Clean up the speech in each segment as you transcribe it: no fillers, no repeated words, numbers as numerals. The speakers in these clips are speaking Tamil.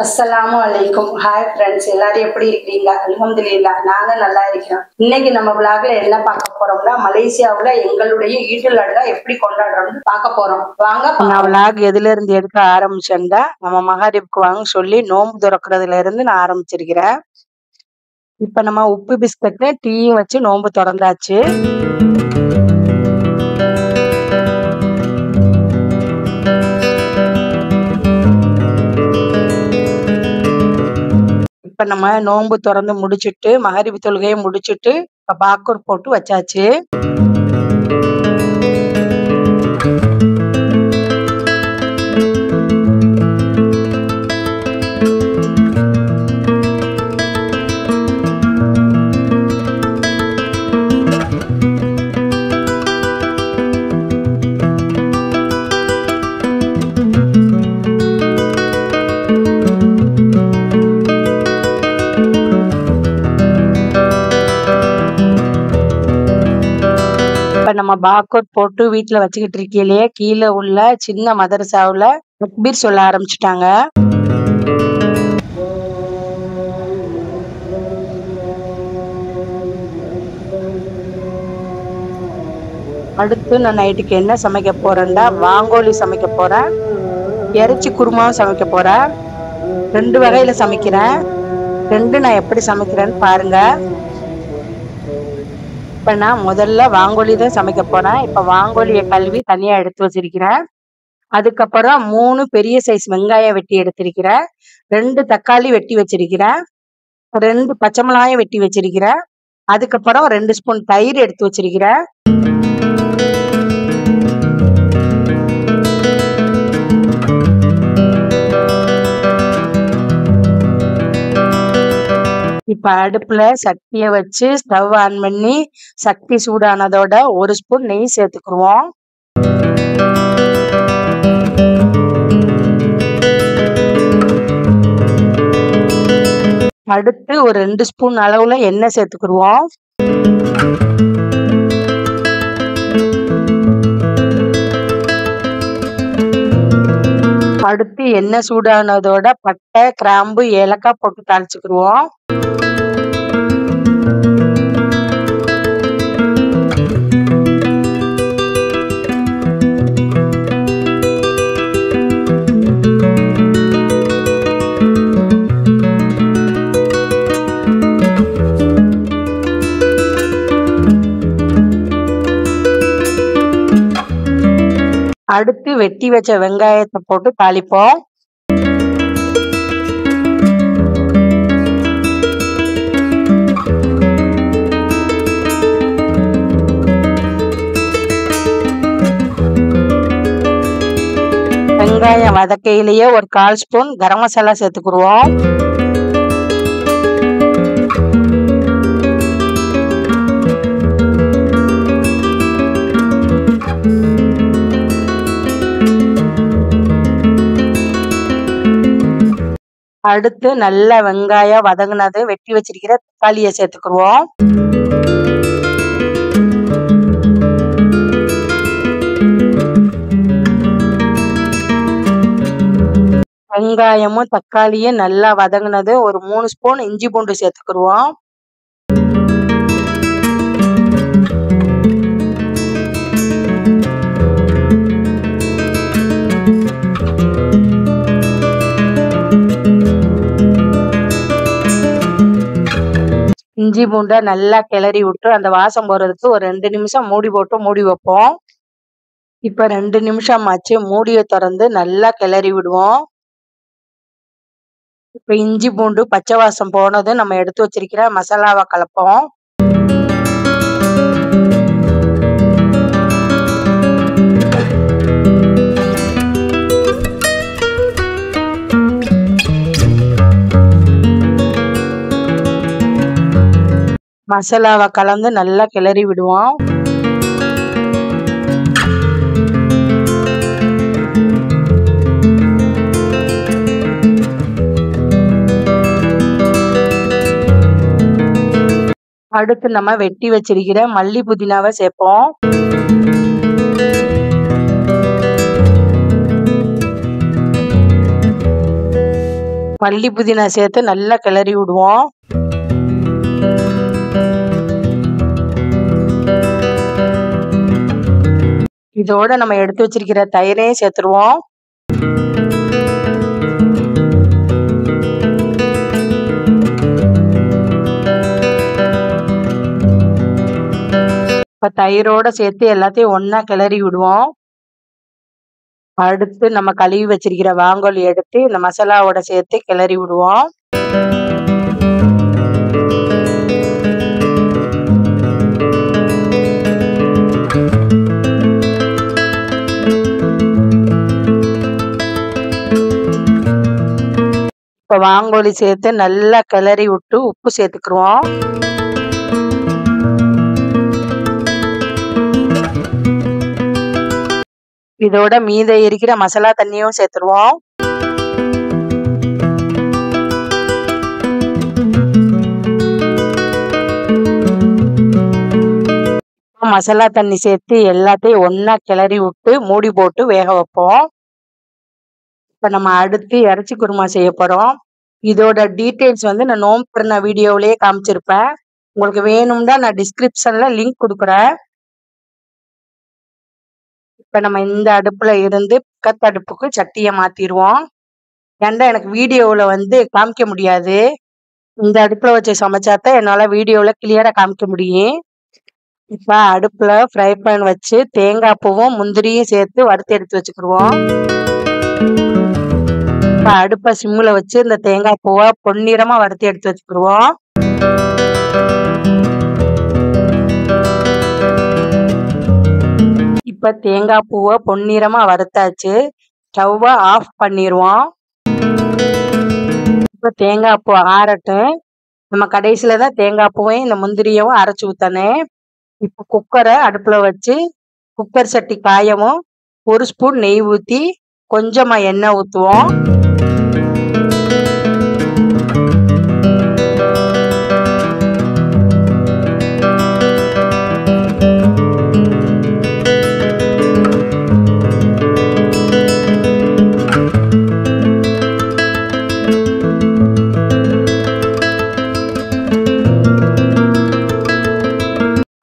அஸ்ஸலாமு அலைக்கும். ஹாய் ஃப்ரெண்ட்ஸ், எல்லாரும் எப்படி இருக்கிறீங்க? அல்ஹம்துலில்லாஹ், நாங்க நல்லா இருக்கிறோம். இன்னைக்கு நம்ம விளாக்ல என்ன பார்க்க போறோம்னா, மலேசியாவுல எங்களுடைய ஈதுல் அட்ஹா எப்படி கொண்டாடுறோம்னு பார்க்க போறோம். வாங்க. நான் விளாக் எதுல இருந்து எடுக்க ஆரம்பிச்சேன்டா, நம்ம மகாரிப்க்கு வாங்க சொல்லி நோன்பு திறக்கிறதுல இருந்து நான் ஆரம்பிச்சிருக்கிறேன். இப்ப நம்ம உப்பு பிஸ்கட்டு டீயும் வச்சு நோன்பு திறந்தாச்சு. இப்ப நம்ம நோன்பு திறந்து முடிச்சுட்டு மகரிப் தொழுகையை முடிச்சுட்டு இப்ப பாக்கூர் போட்டு வச்சாச்சு. நம்ம பாக்கூர் போட்டு வீட்டுல வச்சுக்கிட்டு இருக்கையிலேயே கீழே உள்ள சின்ன மதரசாவுல தக்பீர் சொல்ல ஆரம்பிச்சுட்டாங்க. அடுத்து நான் நைட்டுக்கு என்ன சமைக்க போறேன்டா, வாங்கோலி சமைக்க போறேன், இறைச்சி குருமாவும் சமைக்க போறேன். 2 வகையில சமைக்கிறேன். 2 நான் எப்படி சமைக்கிறேன்னு பாருங்க. இப்ப நான் முதல்ல வாங்கோலி தான் சமைக்க போறேன். இப்ப வாங்கோலியை கழுவி தனியா எடுத்து வச்சிருக்கிறேன். அதுக்கப்புறம் 3 பெரிய சைஸ் வெங்காயம் வெட்டி எடுத்திருக்கிறேன். 2 தக்காளி வெட்டி வச்சிருக்கிறேன். 2 பச்சை மிளகாயும் வெட்டி வச்சிருக்கிறேன். அதுக்கப்புறம் 2 ஸ்பூன் தயிர் எடுத்து வச்சிருக்கிறேன். இப்ப அடுப்புல சட்டிய வச்சு ஸ்டவ் ஆன் பண்ணி சட்டி சூடானதோட 1 ஸ்பூன் நெய் சேர்த்துக்குருவோம். அடுத்து ஒரு 2 ஸ்பூன் அளவுல எண்ணெய் சேர்த்துக்குருவோம். அடுத்து எண்ணெய் சூடானதோட பட்டை, கிராம்பு, ஏலக்காய் போட்டு தாளிச்சுக்குருவோம். அடுத்து வெட்டி வச்ச வெங்காயத்தை போட்டு தாளிப்போம். வெங்காயம் வதக்கையிலேயே ஒரு 1/4 ஸ்பூன் கரம் மசாலா சேர்த்துக்குருவோம். அடுத்து நல்ல வெங்காயம் வதங்கினது வெட்டி வச்சிருக்கிற தக்காளியை சேர்த்துக்குருவோம். வெங்காயமும் தக்காளியும் நல்லா வதங்கினது ஒரு 3 ஸ்பூன் இஞ்சி பூண்டு சேர்த்துக்குருவோம். இஞ்சி பூண்டை நல்லா கிளறி விட்டு அந்த வாசம் போறதுக்கு ஒரு 2 நிமிஷம் மூடி போட்டு மூடி வைப்போம். இப்ப 2 நிமிஷம் ஆச்சு. மூடியை திறந்து நல்லா கிளறி விடுவோம். இப்ப இஞ்சி பூண்டு பச்சை வாசம் போனது நம்ம எடுத்து வச்சிருக்கிற மசாலாவை கலப்போம். மசாலாவை கலந்து நல்லா கிளறி விடுவோம். அடுத்து நம்ம வெட்டி வச்சிருக்கிற மல்லி புதினாவை சேர்ப்போம். மல்லி புதினா சேர்த்து நல்லா கிளறி விடுவோம். இதோட நம்ம எடுத்து வச்சிருக்கிற தயிரையும் சேர்த்துருவோம். இப்ப தயிரோட சேர்த்து எல்லாத்தையும் ஒண்ணா கிளறி விடுவோம். அடுத்து நம்ம கழுவி வச்சிருக்கிற வாங்கோலி எடுத்து இந்த மசாலாவோட சேர்த்து கிளறி விடுவோம். இப்ப வாங்கோலி சேர்த்து நல்லா கிளறி விட்டு உப்பு சேர்த்துக்குருவோம். இதோட மீத இருக்கிற மசாலா தண்ணியும் சேர்த்துருவோம். மசாலா தண்ணி சேர்த்து எல்லாத்தையும் ஒண்ணா கிளறி விட்டு மூடி போட்டு வேக வைப்போம். இப்ப நம்ம அடுத்து இறைச்சி குருமா செய்ய போறோம். இதோட டீட்டெயில்ஸ் நான் நோம்பு வீடியோவிலேயே காமிச்சிருப்பேன். உங்களுக்கு வேணும்னா நான் டிஸ்கிரிப்ஷன்ல லிங்க் கொடுக்குறேன். இப்ப நம்ம இந்த அடுப்புல இருந்து பக்கத்து அடுப்புக்கு சட்டியை மாத்திடுவோம். ஏன்டா எனக்கு வீடியோவில் காமிக்க முடியாது. இந்த அடுப்புல வச்சு சமைச்சாதான் என்னால வீடியோவில் கிளியரா காமிக்க முடியும். இப்ப அடுப்புல ஃப்ரை பேன் வச்சு தேங்காய் பூவும் முந்திரியும் சேர்த்து வறுத்து எடுத்து வச்சுக்கிடுவோம். இப்ப அடுப்பை சிம்முல வச்சு இந்த தேங்காய் பூவை பொன்னிறமா வறுத்து எடுத்து வச்சுக்கிடுவோம். இப்ப தேங்காய் பூவை பொன்னிறமா வறுத்தாச்சு. ஸ்டவ்வை ஆஃப் பண்ணிடுவோம். இப்ப தேங்காய் பூ ஆறட்டும். நம்ம கடைசியில தான் தேங்காய் பூவையும் இந்த முந்திரியவும் அரைச்சு ஊத்தனேன். இப்ப குக்கரை அடுப்புல வச்சு குக்கர் சட்டி காயவும் 1 ஸ்பூன் நெய் ஊத்தி கொஞ்சமா எண்ணெய் ஊத்துவோம்.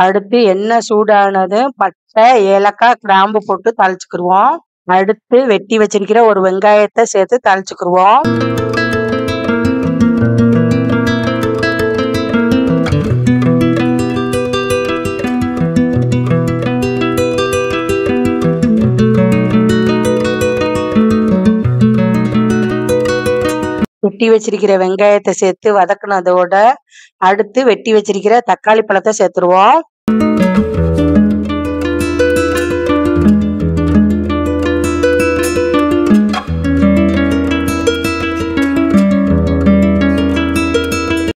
அடுத்து எண்ணெய் சூடானதும் பட்டை, ஏலக்காய், கிராம்பு போட்டு தாளிச்சுக்கிடுவோம். அடுத்து வெட்டி வச்சிருக்கிற ஒரு வெங்காயத்தை சேர்த்து தாளிச்சுக்கிடுவோம். வெட்டி வச்சிருக்கிற வெங்காயத்தை சேர்த்து வதக்குனதோட அடுத்து வெட்டி வச்சிருக்கிற தக்காளி பழத்தை சேர்த்துருவோம்.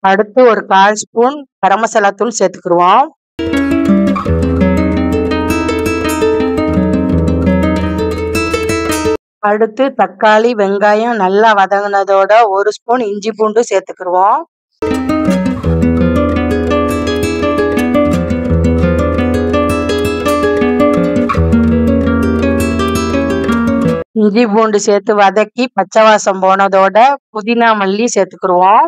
அடுத்து ஒரு 1/4 ஸ்பூன் கரம் மசாலா தூள் சேர்த்துக்கிடுவோம். அடுத்து தக்காளி வெங்காயம் நல்லா வதங்கினதோட 1 ஸ்பூன் இஞ்சி பூண்டு சேர்த்துக்கிடுவோம். இஞ்சி பூண்டு சேர்த்து வதக்கி பச்சை வாசம் போனதோட புதினா மல்லி சேர்த்துக்கிடுவோம்.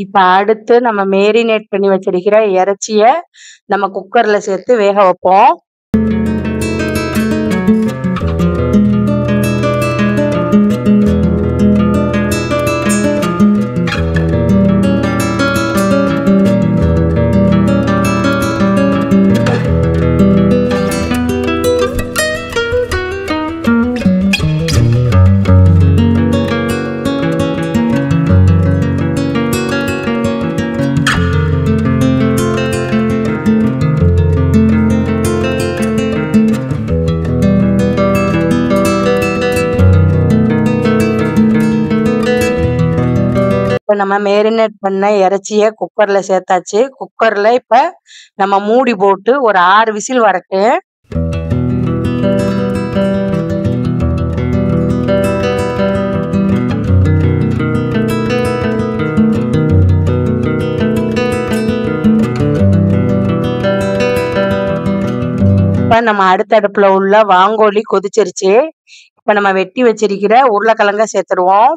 இப்ப அடுத்து நம்ம மேரினேட் பண்ணி வச்சிருக்கிற இறைச்சிய நம்ம குக்கர்ல சேர்த்து வேக வைப்போம். நம்ம மேரினேட் பண்ண இறைச்சிய குக்கர்ல சேர்த்தாச்சு. குக்கர்ல இப்ப நம்ம மூடி போட்டு ஒரு 6 விசில் வரட்டும். இப்ப நம்ம அடுத்த அடுப்புல உள்ள வாங்கோலி கொதிச்சிருச்சு. இப்ப நம்ம வெட்டி வச்சிருக்கிற உருளைக்கிழங்க சேர்த்துருவோம்.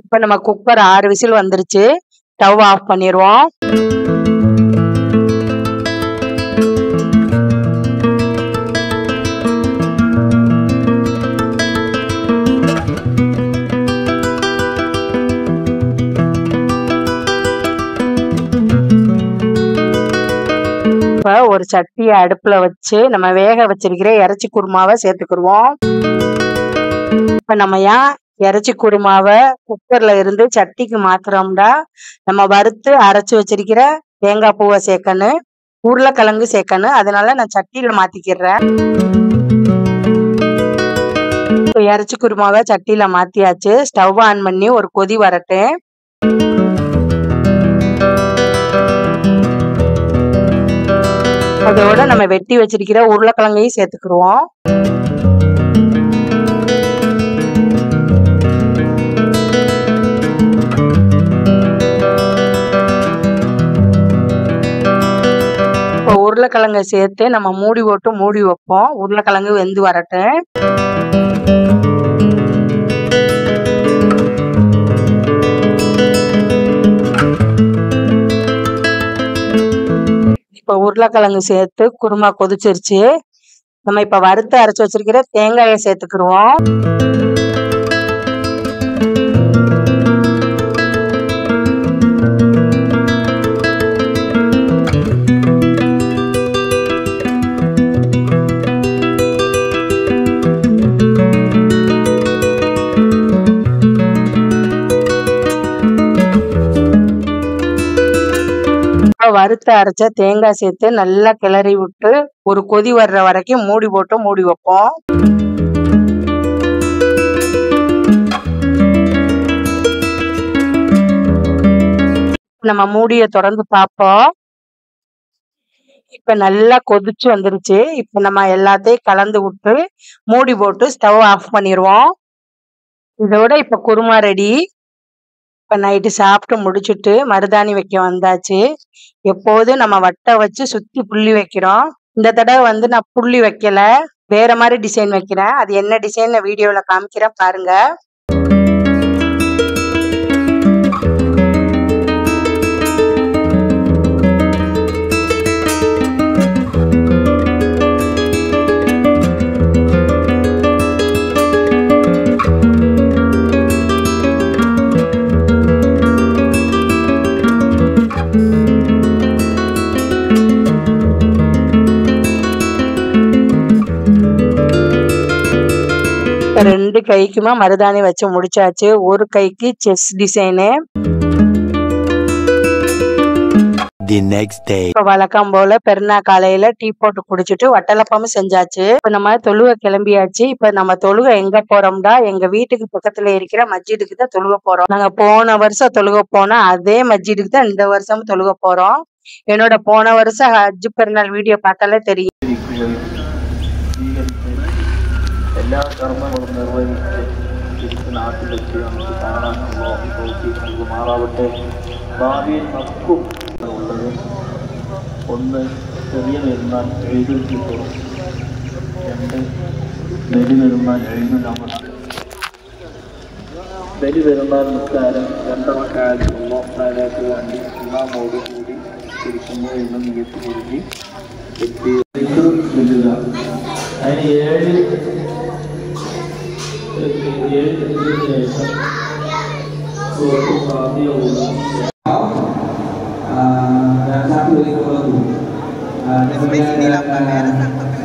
இப்ப நம்ம குக்கர் 6 விசில் வந்துருச்சு. ஸ்டவ் ஆஃப் பண்ணிடுவோம். ஒரு சட்டியை அடுப்புல வச்சு நம்ம வேக வச்சிருக்கிற இறைச்சி குருமாவை சேர்த்துக்கிடுவோம். இப்ப நம்ம ஏன் இறைச்சி குருமாவை குக்கர்ல இருந்து சட்டிக்கு மாத்துறோம்னா, நம்ம வறுத்து அரைச்சு வச்சிருக்கிற தேங்காய் பூவை சேர்க்கணும், உருளைக்கிழங்கு சேர்க்கணும். அதனால நான் சட்டியில மாத்திக்கிறேன். இறைச்சி குருமாவை சட்டியில மாத்தியாச்சு. ஸ்டவ் ஆன் பண்ணி ஒரு கொதி வரட்டும். அதோட நம்ம வெட்டி வச்சிருக்கிற உருளைக்கிழங்கையும் சேர்த்துக்கிடுவோம். இப்போ உருளைக்கிழங்கை சேர்த்து நம்ம மூடி வைப்போம். உருளைக்கிழங்கு வெந்து வரட்டும். இப்ப உருளைக்கிழங்கு சேர்த்து குருமா கொதிச்சிருச்சு. நம்ம இப்ப வறுத்து அரைச்சு வச்சிருக்கிற தேங்காயை சேர்த்துக்கிடுவோம். வறுத்து அரைச்ச தேங்காய் சேர்த்து நல்லா கிளறி விட்டு ஒரு கொதி வர்ற வரைக்கும் மூடி வைப்போம். நம்ம மூடியை திறந்து பார்ப்போம். இப்ப நல்லா கொதிச்சு வந்துருச்சு. இப்ப நம்ம எல்லாத்தையும் கலந்து விட்டு மூடி போட்டு ஸ்டவ் ஆஃப் பண்ணிடுவோம். இதோட இப்ப குருமா ரெடி. இப்ப நைட்டு சாப்பிட்டு முடிச்சுட்டு மருதாணி வைக்க வந்தாச்சு. எப்போதும் நம்ம வட்டை வச்சு சுத்தி புள்ளி வைக்கிறோம். இந்த தடவை நான் புள்ளி வைக்கல, வேற மாதிரி டிசைன் வைக்கிறேன். அது என்ன டிசைன் வீடியோல காமிக்கிறேன் பாருங்க. ரெண்டு கைக்குமா மருதாணி வச்சு முடிச்சாச்சு. ஒரு கைக்கு செஸ் டிசைனு. இப்ப வழக்கம் போல பெருநா காலையில டீ போட்டு குடிச்சிட்டு வட்டலப்பமும் செஞ்சாச்சு. இப்ப நம்ம தொழுகை கிளம்பியாச்சு. இப்ப நம்ம தொழுகை எங்க போறோம்டா, எங்க வீட்டுக்கு பக்கத்துல இருக்கிற மஸ்ஜிதுக்கு தான் தொழுகை போறோம். நாங்க போன வருஷம் தொழுகை போனோம், அதே மஸ்ஜிதுக்கு தான் இந்த வருஷமும் தொழுகை போறோம். என்னோட போன வருஷம் ஹஜ் பெருநாள் வீடியோ பார்த்தாலே தெரியும். എല്ലാ കർമ്മങ്ങളും നിർവഹിച്ച് തിരിച്ച് നാട്ടിലെത്തി നമുക്ക് കാണാനുള്ള നൽകുമാറാവട്ടെ. ഭാവിയിൽ നമുക്കും ഉള്ളത് ഒന്ന് ചെറിയ പെരുന്നാൾ എഴുതിട്ടുള്ളൂ, രണ്ട് ബലി പെരുന്നാൾ എഴുതുന്നതാണ്. ബലി പെരുന്നാൾ നിസ്കാരം രണ്ടമക്കാലത്തുള്ള നാലേക്ക് വേണ്ടി ഇമാമോട് കൂടി തിരിക്കുമ്പോൾ എന്ന നിയത്ത് നൽകി എത്തിയ അതിന് 7 ശേഷം suatu sahabat dan satu itu lagu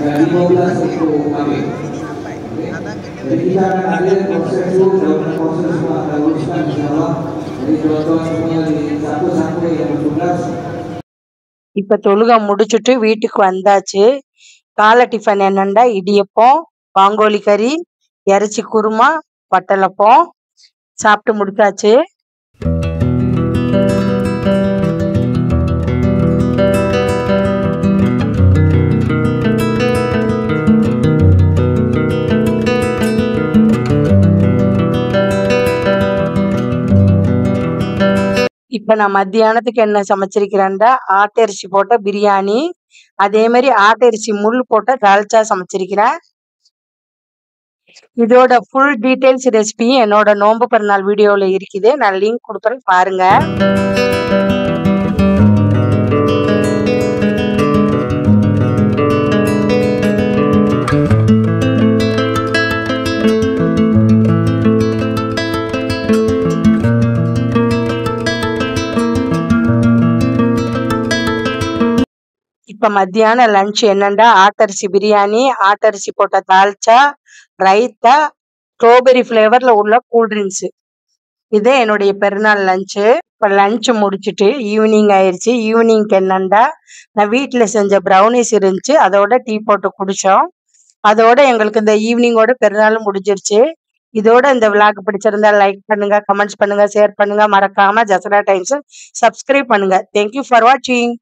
dari 12 itu kami. Jadi kita akan ada proses itu dalam proses semua akan luruskan insyaallah. Jadi teman-teman semua di satu yang bertugas இப்ப தொழுகை முடிச்சுட்டு வீட்டுக்கு வந்தாச்சு. காலை டிஃபன் என்னண்டா இடியப்பம், பாங்கோலி கறி, இறைச்சி குருமா, வட்டலப்பம் சாப்பிட்டு முடிச்சாச்சு. இப்ப நான் மத்தியானத்துக்கு என்ன சமைச்சிருக்கிறேன்டா ஆட்டரிசி போட்ட பிரியாணி, அதே மாதிரி ஆட்டரிசி முள் போட்ட தால்ச்சா சமைச்சிருக்கிறேன். இதோட ஃபுல் டீடைல்ஸ் ரெசிபி என்னோட நோன்பு பிறநாள் வீடியோல இருக்குது. நான் லிங்க் கொடுக்குறேன் பாருங்க. இப்ப மத்தியான லஞ்ச் என்னண்டா ஆட்டரிசி பிரியாணி, ஆட்டரிசி போட்ட தால்ச்சா, ரைத்தா, ஸ்ட்ராபெரி ஃபிளேவர்ல உள்ள கூல்ட்ரிங்க்ஸ். இதே என்னுடைய பெருநாள் லஞ்சு. இப்ப லஞ்ச் முடிச்சுட்டு ஈவினிங் ஆயிடுச்சு. ஈவினிங்க்கு என்னண்டா நான் வீட்டுல செஞ்ச ப்ரௌனிஸ் இருந்துச்சு, அதோட டீ போட்டு குடிச்சோம். அதோட எங்களுக்கு இந்த ஈவினிங்கோட பெருநாளும் முடிஞ்சிருச்சு. இதோட இந்த விளாக் பிடிச்சிருந்தா லைக் பண்ணுங்க, கமெண்ட்ஸ் பண்ணுங்க, ஷேர் பண்ணுங்க. மறக்காம ஜசரா டைம்ஸ் சப்ஸ்கிரைப் பண்ணுங்க. தேங்க்யூ ஃபார் வாட்சிங்.